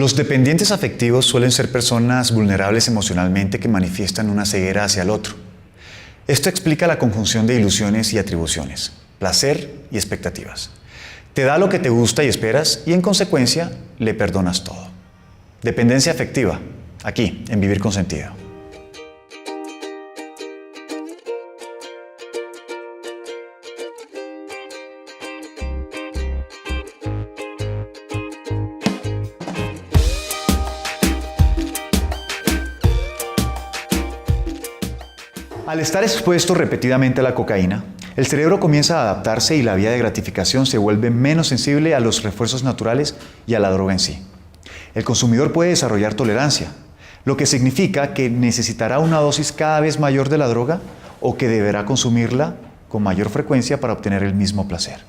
Los dependientes afectivos suelen ser personas vulnerables emocionalmente que manifiestan una ceguera hacia el otro. Esto explica la conjunción de ilusiones y atribuciones, placer y expectativas. Te da lo que te gusta y esperas y en consecuencia le perdonas todo. Dependencia afectiva, aquí, en Vivir con Sentido. Al estar expuesto repetidamente a la cocaína, el cerebro comienza a adaptarse y la vía de gratificación se vuelve menos sensible a los refuerzos naturales y a la droga en sí. El consumidor puede desarrollar tolerancia, lo que significa que necesitará una dosis cada vez mayor de la droga o que deberá consumirla con mayor frecuencia para obtener el mismo placer.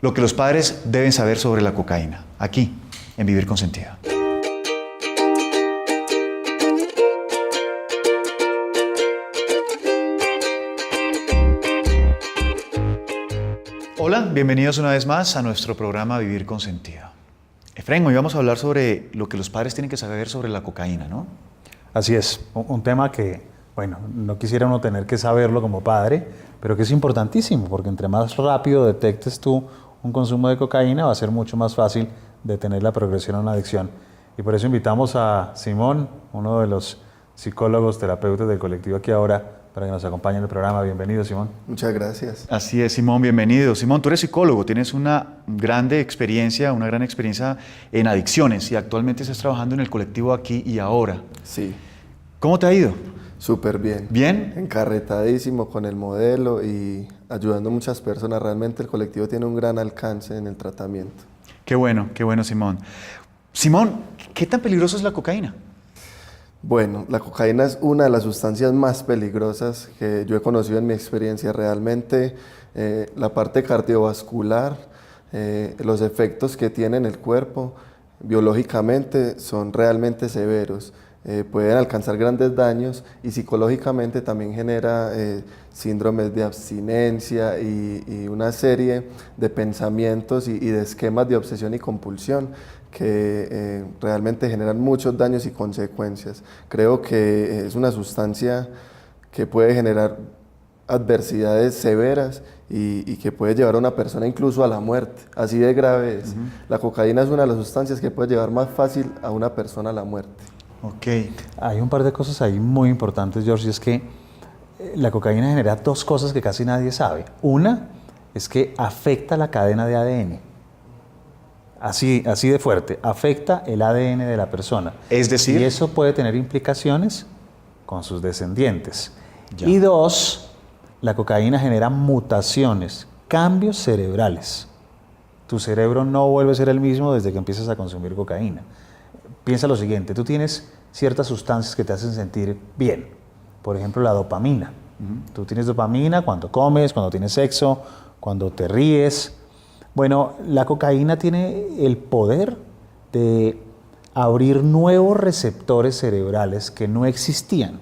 Lo que los padres deben saber sobre la cocaína, aquí, en Vivir con Sentido. Hola, bienvenidos una vez más a nuestro programa Vivir con Sentido. Efraín, hoy vamos a hablar sobre lo que los padres tienen que saber sobre la cocaína, ¿no? Así es, un tema que, bueno, no quisiera uno tener que saberlo como padre, pero que es importantísimo, porque entre más rápido detectes tú un consumo de cocaína, va a ser mucho más fácil detener la progresión a una adicción. Y por eso invitamos a Simón, uno de los psicólogos, terapeutas del colectivo Aquí Ahora, para que nos acompañe en el programa. Bienvenido, Simón. Muchas gracias. Así es, Simón, bienvenido. Simón, tú eres psicólogo, tienes una gran experiencia en adicciones y actualmente estás trabajando en el colectivo Aquí y Ahora. Sí. ¿Cómo te ha ido? Súper bien. ¿Bien? Encarretadísimo con el modelo y ayudando a muchas personas. Realmente el colectivo tiene un gran alcance en el tratamiento. Qué bueno, Simón. Simón, ¿qué tan peligroso es la cocaína? Bueno, la cocaína es una de las sustancias más peligrosas que yo he conocido en mi experiencia. Realmente la parte cardiovascular, los efectos que tiene en el cuerpo biológicamente son realmente severos. Pueden alcanzar grandes daños y psicológicamente también genera síndromes de abstinencia y una serie de pensamientos y de esquemas de obsesión y compulsión que realmente generan muchos daños y consecuencias. Creo que es una sustancia que puede generar adversidades severas y que puede llevar a una persona incluso a la muerte, así de grave es. La cocaína es una de las sustancias que puede llevar más fácil a una persona a la muerte. Ok. Hay un par de cosas ahí muy importantes, George, y es que la cocaína genera dos cosas que casi nadie sabe. Una es que afecta la cadena de ADN. Así de fuerte, afecta el ADN de la persona. Es decir, y eso puede tener implicaciones con sus descendientes. Ya. Y dos, la cocaína genera mutaciones, cambios cerebrales. Tu cerebro no vuelve a ser el mismo desde que empiezas a consumir cocaína. Piensa lo siguiente, tú tienes ciertas sustancias que te hacen sentir bien. Por ejemplo, la dopamina. Tú tienes dopamina cuando comes, cuando tienes sexo, cuando te ríes. Bueno, la cocaína tiene el poder de abrir nuevos receptores cerebrales que no existían.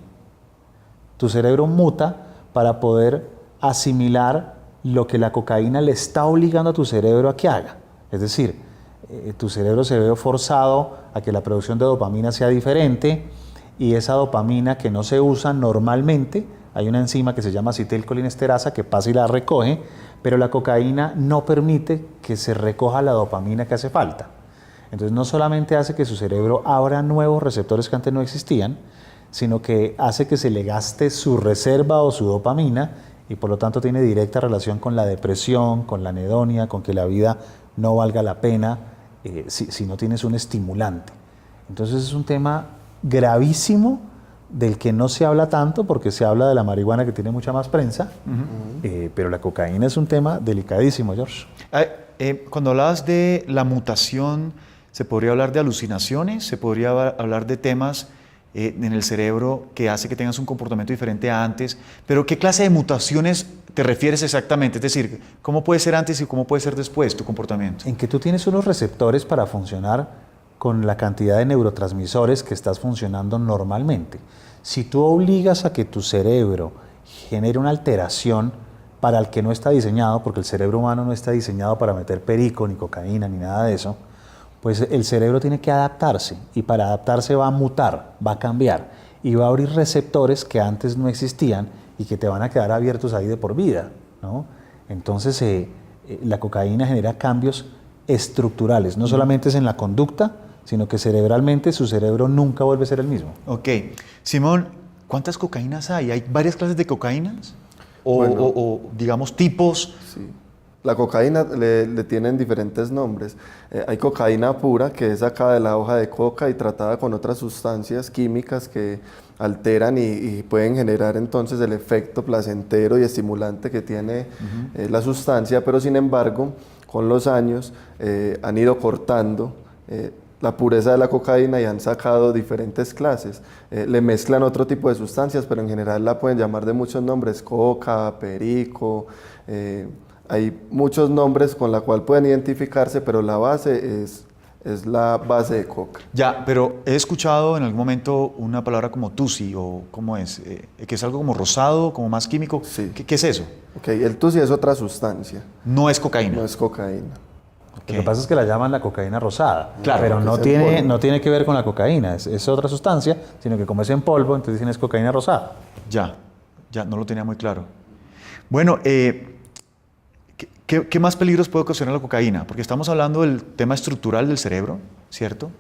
Tu cerebro muta para poder asimilar lo que la cocaína le está obligando a tu cerebro a que haga. Es decir, tu cerebro se ve forzado a que la producción de dopamina sea diferente y esa dopamina que no se usa normalmente, hay una enzima que se llama acetilcolinesterasa que pasa y la recoge, pero la cocaína no permite que se recoja la dopamina que hace falta. Entonces no solamente hace que su cerebro abra nuevos receptores que antes no existían, sino que hace que se le gaste su reserva o su dopamina y por lo tanto tiene directa relación con la depresión, con la anedonia, con que la vida no valga la pena si no tienes un estimulante. Entonces es un tema gravísimo del que no se habla tanto porque se habla de la marihuana que tiene mucha más prensa, pero la cocaína es un tema delicadísimo, George. Cuando hablabas de la mutación, ¿se podría hablar de alucinaciones? ¿Se podría hablar de temas en el cerebro que hace que tengas un comportamiento diferente a antes? Pero ¿qué clase de mutaciones te refieres exactamente? Es decir, ¿cómo puede ser antes y cómo puede ser después tu comportamiento? En que tú tienes unos receptores para funcionar con la cantidad de neurotransmisores que estás funcionando normalmente. Si tú obligas a que tu cerebro genere una alteración para el que no está diseñado, porque el cerebro humano no está diseñado para meter perico, ni cocaína, ni nada de eso, Pues el cerebro tiene que adaptarse y para adaptarse va a mutar, va a cambiar y va a abrir receptores que antes no existían y que te van a quedar abiertos ahí de por vida, ¿no? Entonces la cocaína genera cambios estructurales, no solamente es en la conducta, sino que cerebralmente su cerebro nunca vuelve a ser el mismo. Ok. Simón, ¿cuántas cocaínas hay? ¿Hay varias clases de cocaínas? Bueno. O, digamos, tipos. Sí. La cocaína le tienen diferentes nombres. Hay cocaína pura, que es sacada de la hoja de coca y tratada con otras sustancias químicas que alteran y pueden generar entonces el efecto placentero y estimulante que tiene la sustancia, pero sin embargo, con los años han ido cortando la pureza de la cocaína y han sacado diferentes clases. Le mezclan otro tipo de sustancias, pero en general la pueden llamar de muchos nombres: coca, perico. Hay muchos nombres con la cual pueden identificarse, pero la base es la base de coca. Ya, pero he escuchado en algún momento una palabra como tusi, o ¿cómo es? Que es algo como rosado, como más químico. Sí. ¿Qué es eso? Okay, el tusi es otra sustancia, No es cocaína. no es cocaína. Ok. Lo que pasa es que la llaman la cocaína rosada, Claro, pero porque es en polvo. no tiene que ver con la cocaína, es otra sustancia, sino que como es en polvo, entonces dicen es cocaína rosada. Ya, no lo tenía muy claro. Bueno, ¿qué más peligros puede ocasionar la cocaína? Porque estamos hablando del tema estructural del cerebro, ¿cierto?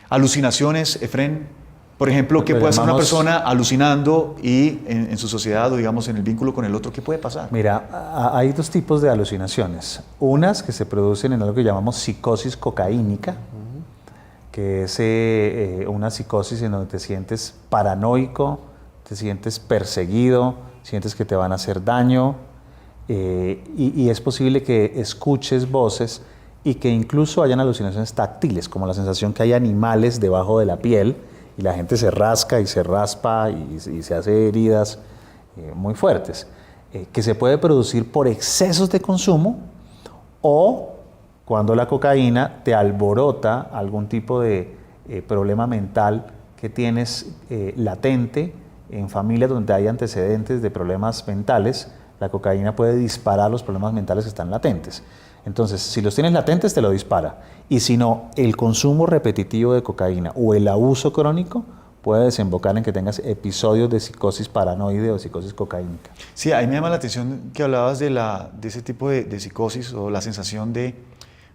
Alucinaciones, Efrén. Por ejemplo, ¿qué Lo puede hacer una llamamos- persona alucinando y en su sociedad o digamos en el vínculo con el otro? ¿Qué puede pasar? Mira, hay dos tipos de alucinaciones. Unas que se producen en algo que llamamos psicosis cocaínica, que es una psicosis en donde te sientes paranoico, te sientes perseguido, sientes que te van a hacer daño, y es posible que escuches voces y que incluso hayan alucinaciones táctiles, como la sensación que hay animales debajo de la piel y la gente se rasca y se raspa y se hace heridas muy fuertes, que se puede producir por excesos de consumo o cuando la cocaína te alborota algún tipo de problema mental que tienes latente en familias donde hay antecedentes de problemas mentales. La cocaína puede disparar los problemas mentales que están latentes. Entonces, si los tienes latentes, te lo dispara. Y si no, el consumo repetitivo de cocaína o el abuso crónico puede desembocar en que tengas episodios de psicosis paranoide o psicosis cocaínica. Sí, a mí me llama la atención que hablabas de ese tipo de psicosis o la sensación de,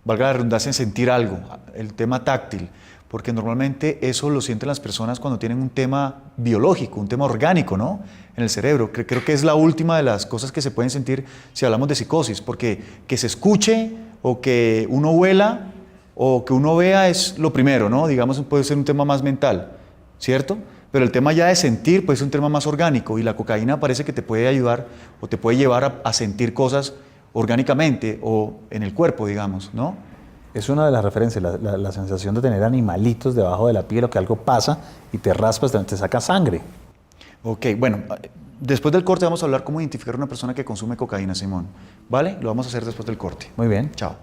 valga la redundancia, en sentir algo, el tema táctil, porque normalmente eso lo sienten las personas cuando tienen un tema biológico, un tema orgánico, ¿no? En el cerebro. Creo que es la última de las cosas que se pueden sentir si hablamos de psicosis, porque que se escuche o que uno huela o que uno vea es lo primero, ¿no? Digamos, puede ser un tema más mental, ¿cierto? Pero el tema ya de sentir puede ser un tema más orgánico y la cocaína parece que te puede ayudar o te puede llevar a sentir cosas orgánicamente o en el cuerpo, digamos, ¿no? Es una de las referencias, la sensación de tener animalitos debajo de la piel o que algo pasa y te raspas, te saca sangre. Ok, bueno, después del corte vamos a hablar cómo identificar a una persona que consume cocaína, Simón. ¿Vale? Lo vamos a hacer después del corte. Muy bien. Chao.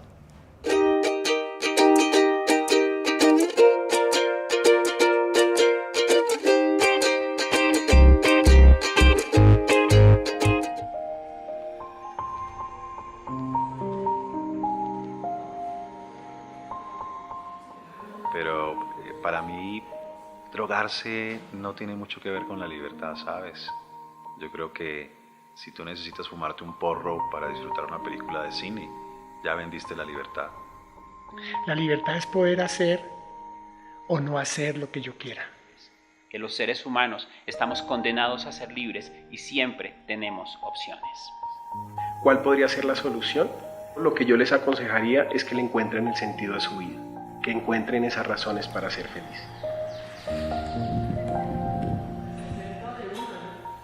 Pero para mí, drogarse no tiene mucho que ver con la libertad, ¿sabes? Yo creo que si tú necesitas fumarte un porro para disfrutar una película de cine, ya vendiste la libertad. La libertad es poder hacer o no hacer lo que yo quiera. Que los seres humanos estamos condenados a ser libres y siempre tenemos opciones. ¿Cuál podría ser la solución? Lo que yo les aconsejaría es que le encuentren el sentido a su vida, que encuentren esas razones para ser felices.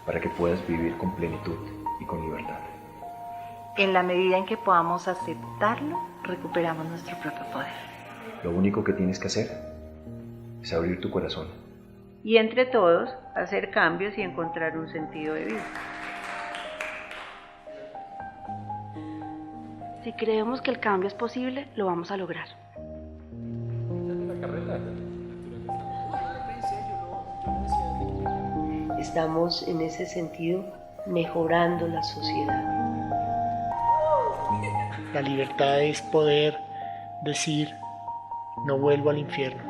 Para que puedas vivir con plenitud y con libertad. En la medida en que podamos aceptarlo, recuperamos nuestro propio poder. Lo único que tienes que hacer es abrir tu corazón. Y entre todos, hacer cambios y encontrar un sentido de vida. Si creemos que el cambio es posible, lo vamos a lograr. Estamos en ese sentido mejorando la sociedad. La libertad es poder decir, no vuelvo al infierno.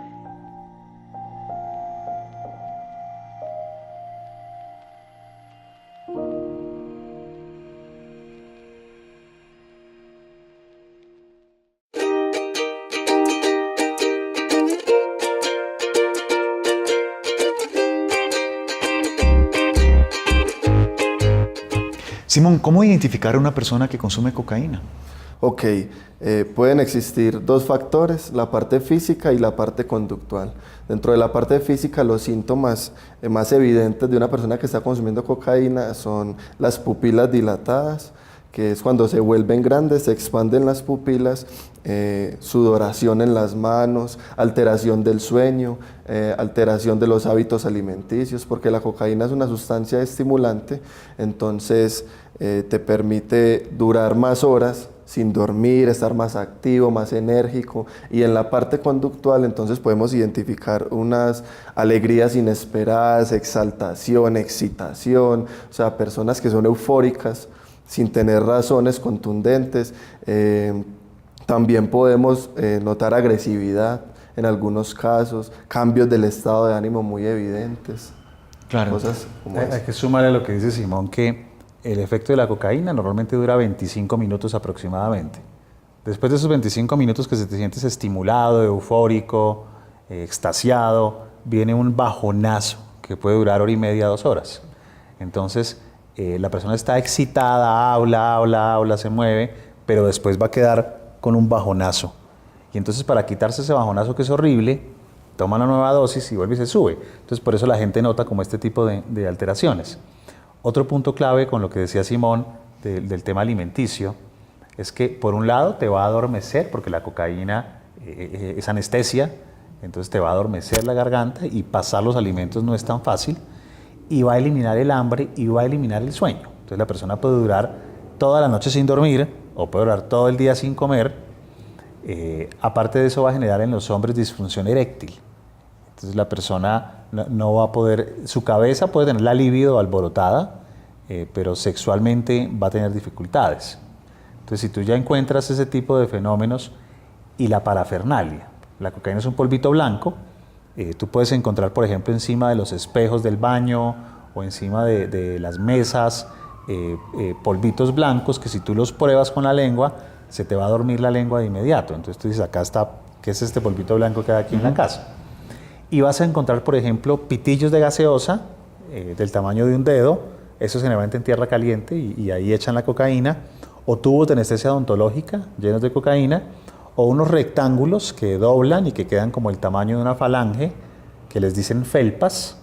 Simón, ¿cómo identificar a una persona que consume cocaína? Ok, pueden existir dos factores, la parte física y la parte conductual. Dentro de la parte física, los síntomas más evidentes de una persona que está consumiendo cocaína son las pupilas dilatadas, que es cuando se vuelven grandes, se expanden las pupilas, sudoración en las manos, alteración del sueño, alteración de los hábitos alimenticios, porque la cocaína es una sustancia estimulante, entonces te permite durar más horas sin dormir, estar más activo, más enérgico, y en la parte conductual entonces podemos identificar unas alegrías inesperadas, exaltación, excitación, o sea, personas que son eufóricas sin tener razones contundentes. También podemos notar agresividad en algunos casos, cambios del estado de ánimo muy evidentes. Claro. Cosas como Hay que sumarle a lo que dice Simón, que el efecto de la cocaína normalmente dura 25 minutos aproximadamente. Después de esos 25 minutos que se te sientes estimulado, eufórico, extasiado, viene un bajonazo que puede durar hora y media, 2 horas. Entonces, la persona está excitada, habla, se mueve, pero después va a quedar con un bajonazo. Y entonces, para quitarse ese bajonazo que es horrible, toma una nueva dosis y vuelve y se sube. Entonces, por eso la gente nota como este tipo de alteraciones. Otro punto clave con lo que decía Simón del tema alimenticio es que, por un lado, te va a adormecer, porque la cocaína es anestesia, entonces te va a adormecer la garganta y pasar los alimentos no es tan fácil, y va a eliminar el hambre y va a eliminar el sueño. Entonces la persona puede durar toda la noche sin dormir o puede durar todo el día sin comer. Aparte de eso, va a generar en los hombres disfunción eréctil. Entonces la persona no va a poder, su cabeza puede tener la libido alborotada, pero sexualmente va a tener dificultades. Entonces, si tú ya encuentras ese tipo de fenómenos y la parafernalia, la cocaína es un polvito blanco, tú puedes encontrar, por ejemplo, encima de los espejos del baño o encima de las mesas, polvitos blancos que si tú los pruebas con la lengua, se te va a dormir la lengua de inmediato. Entonces tú dices, acá está, ¿qué es este polvito blanco que hay aquí en la casa? Y vas a encontrar, por ejemplo, pitillos de gaseosa del tamaño de un dedo, eso generalmente en tierra caliente, y ahí echan la cocaína, o tubos de anestesia odontológica llenos de cocaína, o unos rectángulos que doblan y que quedan como el tamaño de una falange, que les dicen felpas.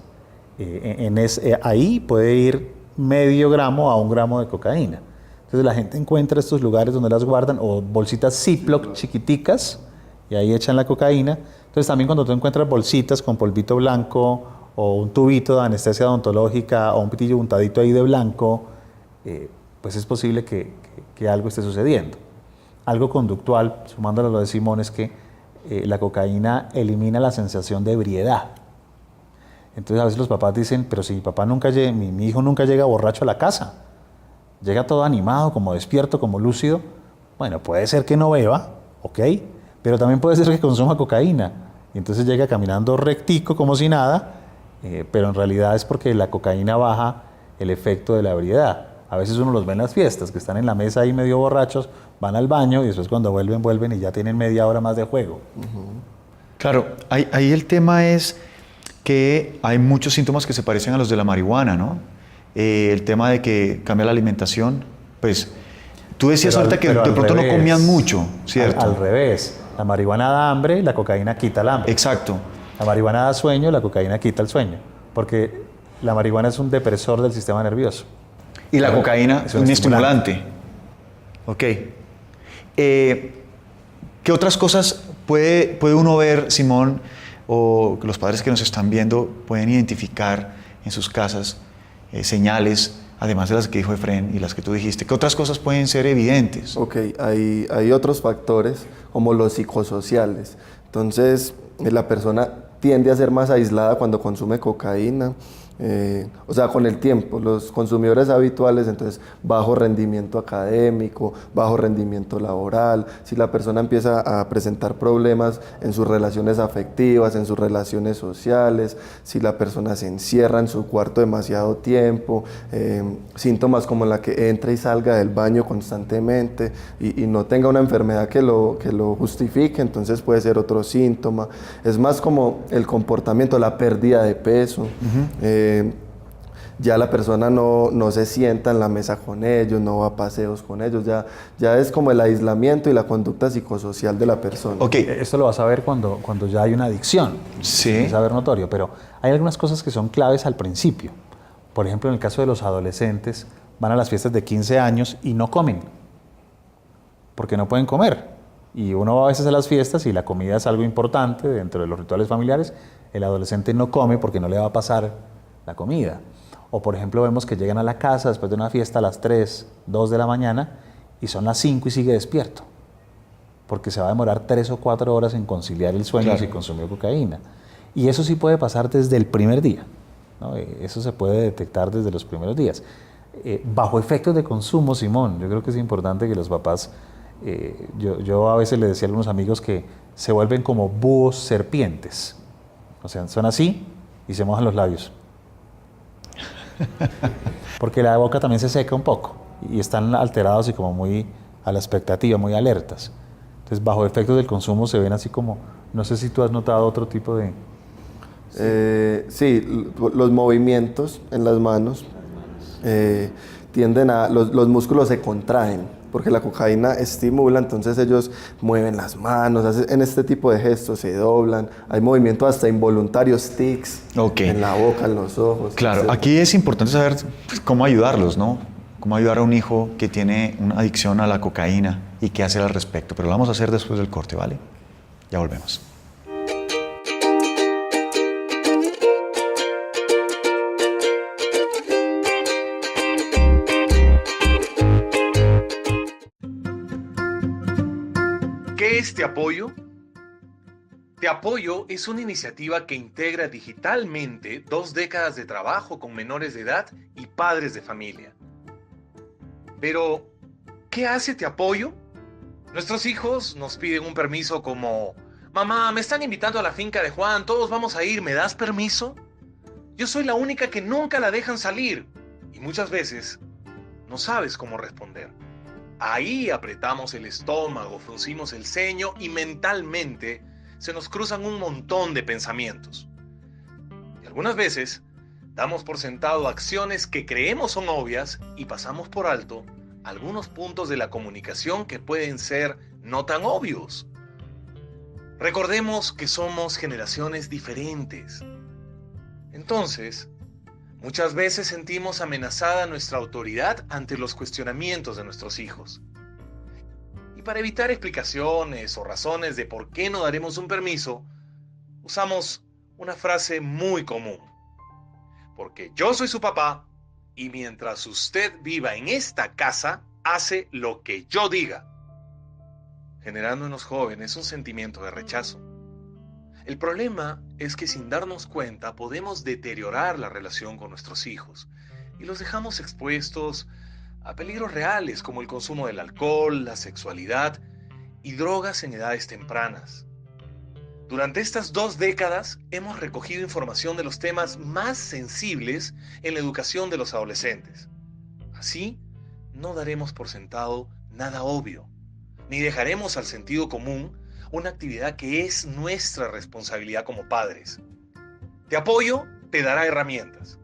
Ahí puede ir medio gramo a 1 gramo de cocaína. Entonces la gente encuentra estos lugares donde las guardan, o bolsitas Ziploc chiquiticas, y ahí echan la cocaína. Entonces también cuando tú encuentras bolsitas con polvito blanco, o un tubito de anestesia odontológica, o un pitillo untadito ahí de blanco, pues es posible que algo esté sucediendo. Algo conductual, sumándolo a lo de Simón, es que la cocaína elimina la sensación de ebriedad. Entonces a veces los papás dicen, pero si mi hijo nunca llega borracho a la casa, llega todo animado, como despierto, como lúcido. Bueno, puede ser que no beba, ok, pero también puede ser que consuma cocaína, y entonces llega caminando rectico como si nada, pero en realidad es porque la cocaína baja el efecto de la ebriedad. A veces uno los ve en las fiestas, que están en la mesa ahí medio borrachos, van al baño y después cuando vuelven y ya tienen media hora más de juego. Claro, ahí el tema es que hay muchos síntomas que se parecen a los de la marihuana, ¿no? El tema de que cambia la alimentación, pues tú decías ahorita que de pronto no comían mucho, ¿cierto? Al revés, la marihuana da hambre, la cocaína quita el hambre. Exacto. La marihuana da sueño, la cocaína quita el sueño, porque la marihuana es un depresor del sistema nervioso. Y la cocaína es un estimulante. Ok. ¿Qué otras cosas puede uno ver, Simón, o que los padres que nos están viendo pueden identificar en sus casas, señales, además de las que dijo Efrén y las que tú dijiste? ¿Qué otras cosas pueden ser evidentes? Ok, hay otros factores como los psicosociales. Entonces, la persona tiende a ser más aislada cuando consume cocaína. O sea, con el tiempo, los consumidores habituales, entonces bajo rendimiento académico, bajo rendimiento laboral, si la persona empieza a presentar problemas en sus relaciones afectivas, en sus relaciones sociales, si la persona se encierra en su cuarto demasiado tiempo, síntomas como la que entra y salga del baño constantemente y no tenga una enfermedad que lo justifique, entonces puede ser otro síntoma. Es más como el comportamiento, la pérdida de peso. Ya la persona no se sienta en la mesa con ellos, no va a paseos con ellos, ya es como el aislamiento y la conducta psicosocial de la persona. Ok, esto lo vas a ver cuando ya hay una adicción, Sí. es a ver notorio, pero hay algunas cosas que son claves al principio. Por ejemplo, en el caso de los adolescentes, van a las fiestas de 15 años y no comen, porque no pueden comer. Y uno va a veces a las fiestas y la comida es algo importante dentro de los rituales familiares. El adolescente no come porque no le va a pasar la comida. O por ejemplo vemos que llegan a la casa después de una fiesta a las 3, 2 de la mañana y son las 5 y sigue despierto. Porque se va a demorar 3 o 4 horas en conciliar el sueño si consumió cocaína. Y eso sí puede pasar desde el primer día, ¿no? Eso se puede detectar desde los primeros días. Bajo efectos de consumo, Simón, yo creo que es importante que los papás, yo a veces le decía a algunos amigos que se vuelven como búhos serpientes. O sea, son así y se mojan los labios. Porque la boca también se seca un poco y están alterados y como muy a la expectativa, muy alertas. Entonces, bajo efectos del consumo se ven así como, no sé si tú has notado otro tipo de... Sí, los movimientos en las manos tienden a... Los músculos se contraen porque la cocaína estimula, entonces ellos mueven las manos, en este tipo de gestos se doblan, hay movimientos hasta involuntarios, tics, en la boca, en los ojos. Claro, etc. aquí es importante saber cómo ayudarlos, ¿no? Cómo ayudar a un hijo que tiene una adicción a la cocaína y qué hacer al respecto. Pero lo vamos a hacer después del corte, ¿vale? Ya volvemos. ¿Qué es Te Apoyo? Te Apoyo es una iniciativa que integra digitalmente 2 décadas de trabajo con menores de edad y padres de familia. Pero, ¿qué hace Te Apoyo? Nuestros hijos nos piden un permiso como: mamá, me están invitando a la finca de Juan, todos vamos a ir, ¿me das permiso? Yo soy la única que nunca la dejan salir y muchas veces no sabes cómo responder. Ahí apretamos el estómago, fruncimos el ceño y mentalmente se nos cruzan un montón de pensamientos. Y algunas veces damos por sentado acciones que creemos son obvias y pasamos por alto algunos puntos de la comunicación que pueden ser no tan obvios. Recordemos que somos generaciones diferentes. Entonces, muchas veces sentimos amenazada nuestra autoridad ante los cuestionamientos de nuestros hijos. Y para evitar explicaciones o razones de por qué no daremos un permiso, usamos una frase muy común. Porque yo soy su papá y mientras usted viva en esta casa, hace lo que yo diga. Generando en los jóvenes un sentimiento de rechazo. El problema es que sin darnos cuenta podemos deteriorar la relación con nuestros hijos y los dejamos expuestos a peligros reales como el consumo del alcohol, la sexualidad y drogas en edades tempranas. Durante estas 2 décadas hemos recogido información de los temas más sensibles en la educación de los adolescentes. Así, no daremos por sentado nada obvio, ni dejaremos al sentido común una actividad que es nuestra responsabilidad como padres. Te Apoyo te dará herramientas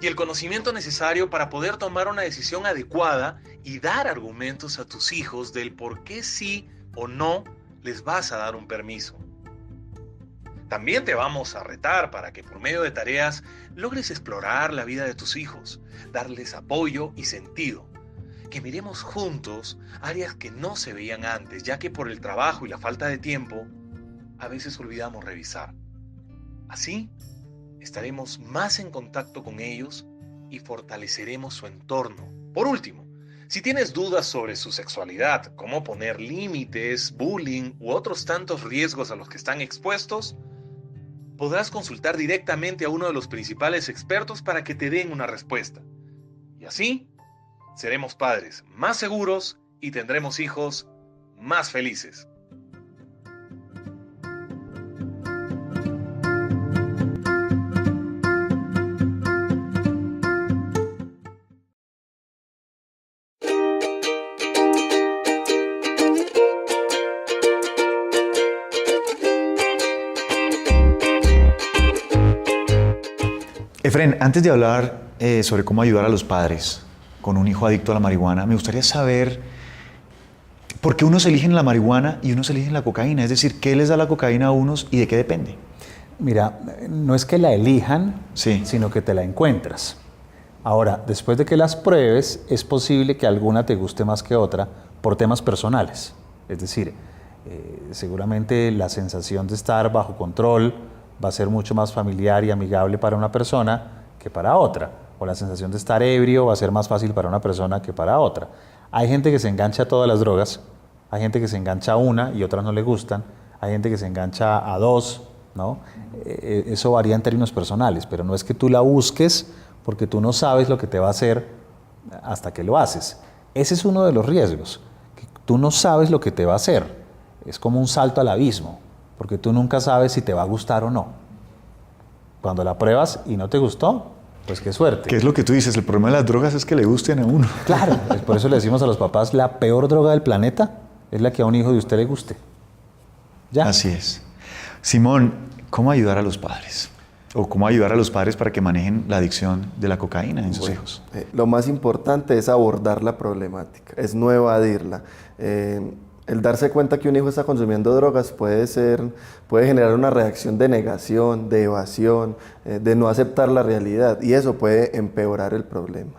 y el conocimiento necesario para poder tomar una decisión adecuada y dar argumentos a tus hijos del por qué sí o no les vas a dar un permiso. También te vamos a retar para que por medio de tareas logres explorar la vida de tus hijos, darles apoyo y sentido. Que miremos juntos áreas que no se veían antes, ya que por el trabajo y la falta de tiempo, a veces olvidamos revisar. Así, estaremos más en contacto con ellos y fortaleceremos su entorno. Por último, si tienes dudas sobre su sexualidad, cómo poner límites, bullying u otros tantos riesgos a los que están expuestos, podrás consultar directamente a uno de los principales expertos para que te den una respuesta. Y así, seremos padres más seguros y tendremos hijos más felices. Efren, antes de hablar sobre cómo ayudar a los padres con un hijo adicto a la marihuana, me gustaría saber por qué unos eligen la marihuana y unos eligen la cocaína. Es decir, ¿qué les da la cocaína a unos y de qué depende? Mira, no es que la elijan, Sí. sino que te la encuentras. Ahora, después de que las pruebes, es posible que alguna te guste más que otra por temas personales. Es decir, seguramente la sensación de estar bajo control va a ser mucho más familiar y amigable para una persona que para otra. O la sensación de estar ebrio va a ser más fácil para una persona que para otra. Hay gente que se engancha a todas las drogas, hay gente que se engancha a una y otras no le gustan, hay gente que se engancha a dos, ¿no? Eso varía en términos personales, pero no es que tú la busques porque tú no sabes lo que te va a hacer hasta que lo haces. Ese es uno de los riesgos, que tú no sabes lo que te va a hacer. Es como un salto al abismo, porque tú nunca sabes si te va a gustar o no. Cuando la pruebas y no te gustó, pues qué suerte. ¿Qué es lo que tú dices? El problema de las drogas es que le gusten a uno. Claro, por eso le decimos a los papás, la peor droga del planeta es la que a un hijo de usted le guste. ¿Ya? Así es. Simón, ¿cómo ayudar a los padres? ¿O cómo ayudar a los padres para que manejen la adicción de la cocaína en sus hijos? Lo más importante es abordar la problemática, es no evadirla. El darse cuenta que un hijo está consumiendo drogas puede generar una reacción de negación, de evasión, de no aceptar la realidad, y eso puede empeorar el problema.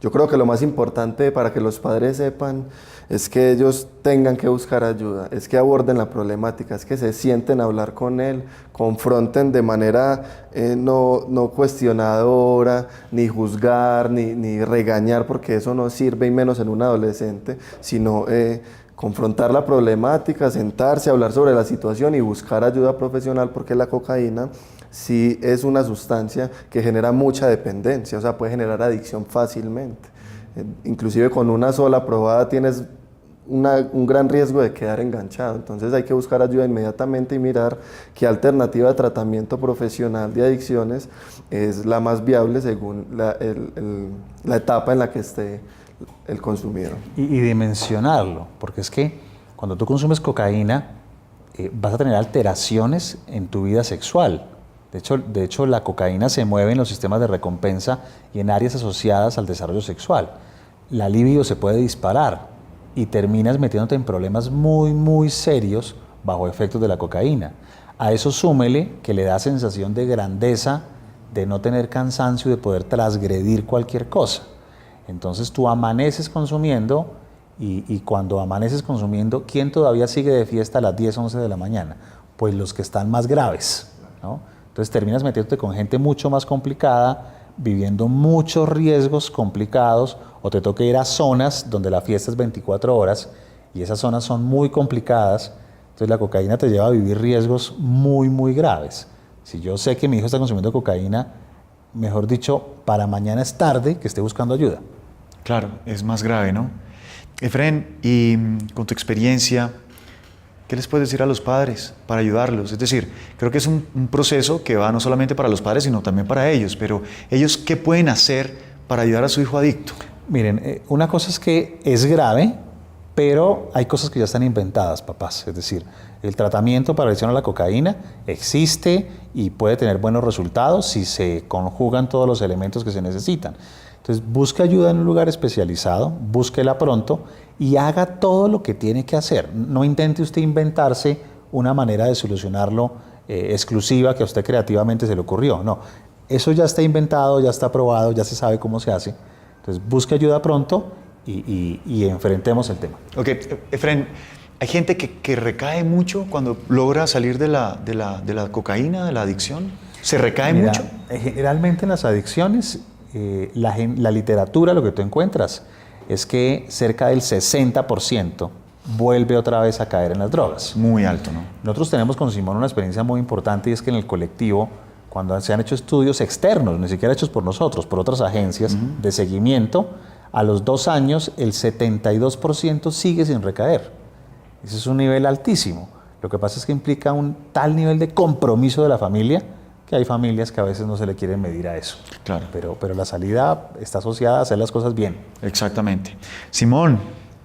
Yo creo que lo más importante para que los padres sepan es que ellos tengan que buscar ayuda, es que aborden la problemática, es que se sienten a hablar con él, confronten de manera no cuestionadora, ni juzgar, ni regañar, porque eso no sirve, y menos en un adolescente, sino confrontar la problemática, sentarse, hablar sobre la situación y buscar ayuda profesional, porque la cocaína sí es una sustancia que genera mucha dependencia, o sea, puede generar adicción fácilmente. Inclusive con una sola probada tienes un gran riesgo de quedar enganchado, entonces hay que buscar ayuda inmediatamente y mirar qué alternativa de tratamiento profesional de adicciones es la más viable según la etapa en la que esté el consumidor. Y dimensionarlo, porque es que cuando tú consumes cocaína vas a tener alteraciones en tu vida sexual. De hecho, la cocaína se mueve en los sistemas de recompensa y en áreas asociadas al desarrollo sexual. La libido se puede disparar y terminas metiéndote en problemas muy, muy serios bajo efectos de la cocaína. A eso súmele que le da sensación de grandeza, de no tener cansancio y de poder transgredir cualquier cosa. Entonces tú amaneces consumiendo y cuando amaneces consumiendo, ¿quién todavía sigue de fiesta a las 10, 11 de la mañana? Pues los que están más graves, ¿no? Entonces terminas metiéndote con gente mucho más complicada, viviendo muchos riesgos complicados, o te toca ir a zonas donde la fiesta es 24 horas y esas zonas son muy complicadas. Entonces la cocaína te lleva a vivir riesgos muy, muy graves. Si yo sé que mi hijo está consumiendo cocaína, mejor dicho, para mañana es tarde que esté buscando ayuda. Claro, es más grave, ¿no? Efren, y con tu experiencia, ¿qué les puedes decir a los padres para ayudarlos? Es decir, creo que es un proceso que va no solamente para los padres, sino también para ellos, pero ellos, ¿qué pueden hacer para ayudar a su hijo adicto? Miren, una cosa es que es grave, pero hay cosas que ya están inventadas, papás. Es decir, el tratamiento para adicción a la cocaína existe y puede tener buenos resultados si se conjugan todos los elementos que se necesitan. Entonces, busque ayuda en un lugar especializado, búsquela pronto y haga todo lo que tiene que hacer. No intente usted inventarse una manera de solucionarlo exclusiva que a usted creativamente se le ocurrió. No, eso ya está inventado, ya está probado, ya se sabe cómo se hace. Entonces, busque ayuda pronto y enfrentemos el tema. Ok, Efren, hay gente que recae mucho cuando logra salir de la cocaína, de la adicción. ¿Se recae mucho? Generalmente en las adicciones, la literatura, lo que tú encuentras, es que cerca del 60% vuelve otra vez a caer en las drogas. Muy alto, ¿no? Nosotros tenemos con Simón una experiencia muy importante, y es que en el colectivo, cuando se han hecho estudios externos, ni siquiera hechos por nosotros, por otras agencias de seguimiento, a los 2 años el 72% sigue sin recaer. Ese es un nivel altísimo. Lo que pasa es que implica un tal nivel de compromiso de la familia que hay familias que a veces no se le quieren medir a eso. Claro. Pero la salida está asociada a hacer las cosas bien. Exactamente. Simón,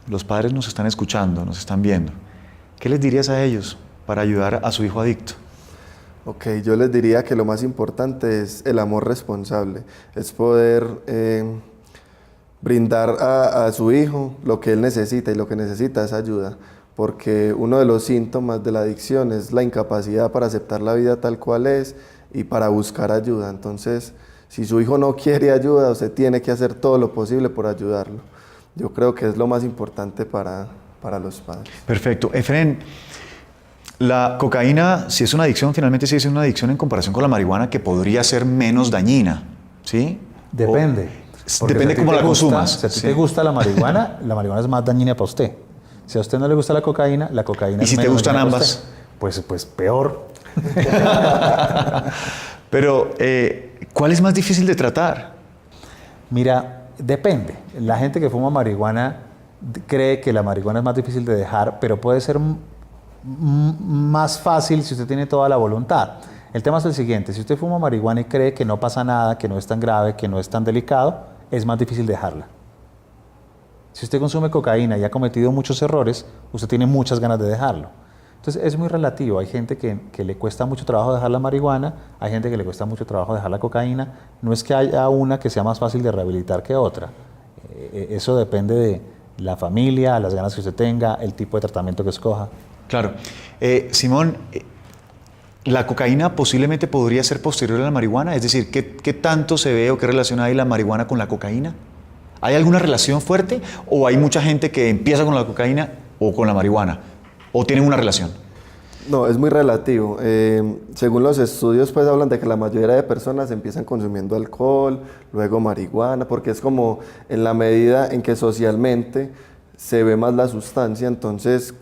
los padres nos están escuchando, nos están viendo. ¿Qué les dirías a ellos para ayudar a su hijo adicto? Ok, yo les diría que lo más importante es el amor responsable, es poder brindar a su hijo lo que él necesita, y lo que necesita es ayuda, porque uno de los síntomas de la adicción es la incapacidad para aceptar la vida tal cual es y para buscar ayuda. Entonces, si su hijo no quiere ayuda, usted tiene que hacer todo lo posible por ayudarlo. Yo creo que es lo más importante para los padres. Perfecto. Efren, la cocaína, si es una adicción, finalmente sí es una adicción en comparación con la marihuana, que podría ser menos dañina, ¿sí? Depende. Depende cómo la consumas. Si a ti te gusta la marihuana es más dañina para usted. Si a usted no le gusta la cocaína es menos dañina. ¿Y si te gustan ambas? Pues peor. Pero, ¿cuál es más difícil de tratar? Mira, depende. La gente que fuma marihuana cree que la marihuana es más difícil de dejar, pero puede ser más fácil si usted tiene toda la voluntad. El tema es el siguiente: si usted fuma marihuana y cree que no pasa nada, que no es tan grave, que no es tan delicado, es más difícil dejarla. Si usted consume cocaína y ha cometido muchos errores, usted tiene muchas ganas de dejarlo. Entonces es muy relativo. Hay gente que le cuesta mucho trabajo dejar la marihuana, hay gente que le cuesta mucho trabajo dejar la cocaína. No es que haya una que sea más fácil de rehabilitar que otra. Eso depende de la familia, las ganas que usted tenga, el tipo de tratamiento que escoja. Claro. Simón, ¿la cocaína posiblemente podría ser posterior a la marihuana? Es decir, ¿qué tanto se ve o qué relación hay la marihuana con la cocaína? ¿Hay alguna relación fuerte o hay mucha gente que empieza con la cocaína o con la marihuana? ¿O tienen una relación? No, es muy relativo. Según los estudios, pues hablan de que la mayoría de personas empiezan consumiendo alcohol, luego marihuana, porque es como en la medida en que socialmente se ve más la sustancia, entonces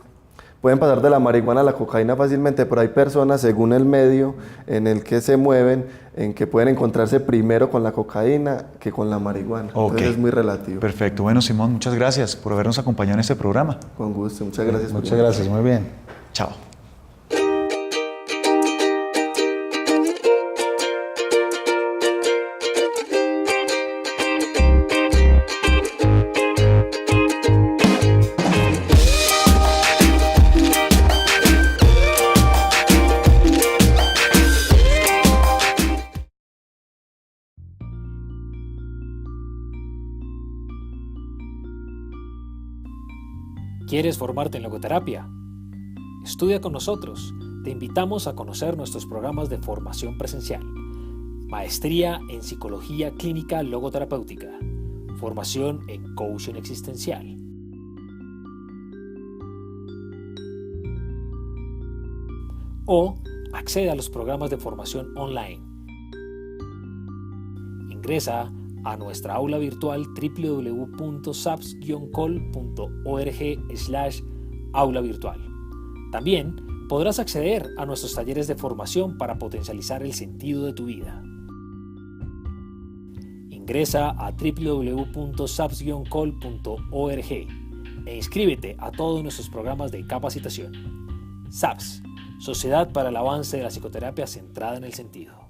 pueden pasar de la marihuana a la cocaína fácilmente, pero hay personas, según el medio en el que se mueven, en que pueden encontrarse primero con la cocaína que con la marihuana. Okay. Entonces es muy relativo. Perfecto. Bueno, Simón, muchas gracias por habernos acompañado en este programa. Con gusto. Muchas gracias. Muchas gracias. Muy bien. Chao. ¿Quieres formarte en logoterapia? Estudia con nosotros. Te invitamos a conocer nuestros programas de formación presencial. Maestría en Psicología Clínica Logoterapéutica. Formación en Coaching Existencial. O accede a los programas de formación online. Ingresa a nuestra aula virtual www.saps-col.org/aula virtual. También podrás acceder a nuestros talleres de formación para potencializar el sentido de tu vida. Ingresa a www.saps-col.org e inscríbete a todos nuestros programas de capacitación. SAPS, Sociedad para el Avance de la Psicoterapia Centrada en el Sentido.